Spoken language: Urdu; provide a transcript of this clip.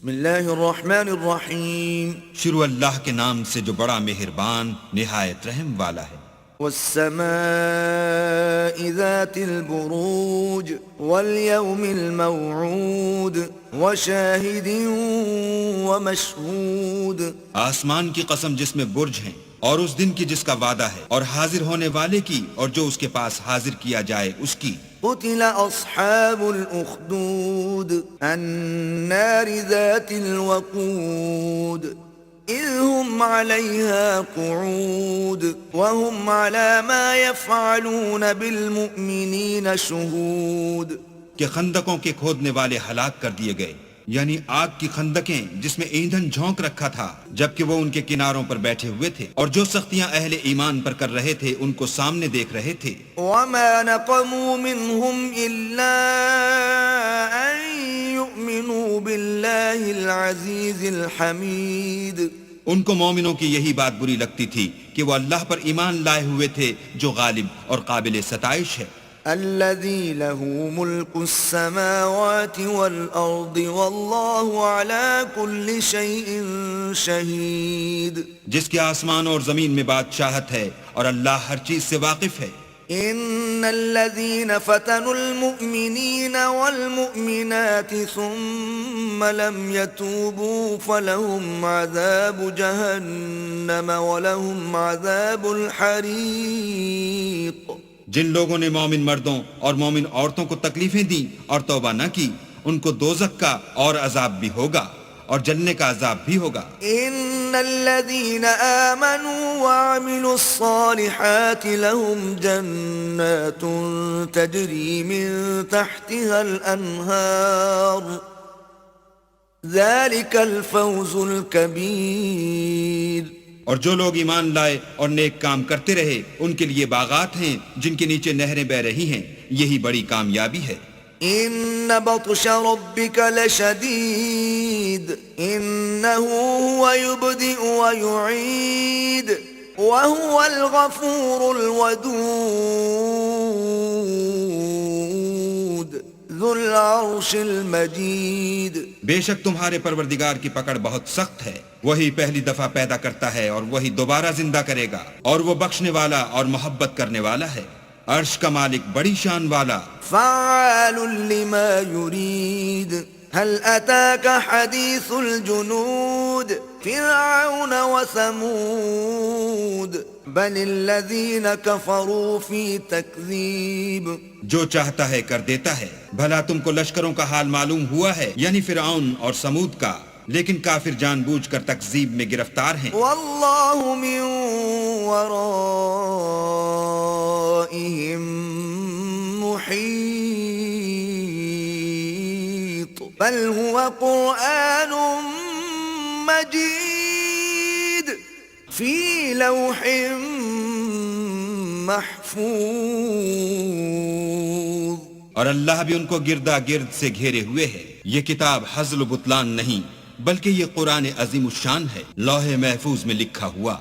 بسم اللہ الرحمن الرحیم شروع اللہ کے نام سے جو بڑا مہربان نہایت رحم والا ہے۔ والسماء ذات البروج واليوم الموعود وشاہد ومشہود، آسمان کی قسم جس میں برج ہیں، اور اس دن کی جس کا وعدہ ہے، اور حاضر ہونے والے کی اور جو اس کے پاس حاضر کیا جائے اس کی۔ قتل اصحاب الاخدود النار ذات الوقود اذ هم عليها قعود وهم على ما يفعلون بالمؤمنين شهود۔ کہ خندقوں کے کھودنے والے ہلاک کر دیے گئے، یعنی آگ کی خندقیں جس میں ایندھن جھونک رکھا تھا، جبکہ وہ ان کے کناروں پر بیٹھے ہوئے تھے، اور جو سختیاں اہل ایمان پر کر رہے تھے ان کو سامنے دیکھ رہے تھے۔ وما نقموا منهم إلا أن يؤمنوا بالله العزيز الحميد۔ ان کو مومنوں کی یہی بات بری لگتی تھی کہ وہ اللہ پر ایمان لائے ہوئے تھے جو غالب اور قابل ستائش ہے۔ الذي له ملك السماوات والأرض والله على كل شيء شهيد۔ جس کے آسمان اور زمین میں بادشاہت ہے اور اللہ ہر چیز سے واقف ہے۔ ان الذين فتنوا المؤمنين والمؤمنات ثم لم يتوبوا فلهم عذاب جهنم ولهم عذاب الحريق۔ جن لوگوں نے مومن مردوں اور مومن عورتوں کو تکلیفیں دیں اور توبہ نہ کی، ان کو دوزخ کا اور عذاب بھی ہوگا اور جلنے کا عذاب بھی ہوگا۔ ان الذين آمنوا وعملوا الصالحات لهم جنات تجري من تحتها الأنهار ذلك الفوز الكبير۔ اور جو لوگ ایمان لائے اور نیک کام کرتے رہے ان کے لیے باغات ہیں جن کے نیچے نہریں بہ رہی ہیں، یہی بڑی کامیابی ہے۔ ان بطش ربك لشديد انه هو يبدئ ويعيد وهو الغفور الودود ذو العرش المجيد۔ بے شک تمہارے پروردگار کی پکڑ بہت سخت ہے، وہی پہلی دفعہ پیدا کرتا ہے اور وہی دوبارہ زندہ کرے گا، اور وہ بخشنے والا اور محبت کرنے والا ہے، عرش کا مالک بڑی شان والا۔ فعال لما يريد هل أتاك حديث الجنود فرعون وثمود بل الذين كفروا في تكذيب۔ جو چاہتا ہے کر دیتا ہے، بھلا تم کو لشکروں کا حال معلوم ہوا ہے، یعنی فرعون اور سمود کا، لیکن کافر جان بوجھ کر تکذیب میں گرفتار ہیں۔ والله من ورائهم محيط بل هو قرآن مجيد في لوح محفوظ۔ اور اللہ بھی ان کو گردا گرد سے گھیرے ہوئے ہے۔ یہ کتاب ہزل و بطلان نہیں، بلکہ یہ قرآن عظیم الشان ہے، لوح محفوظ میں لکھا ہوا۔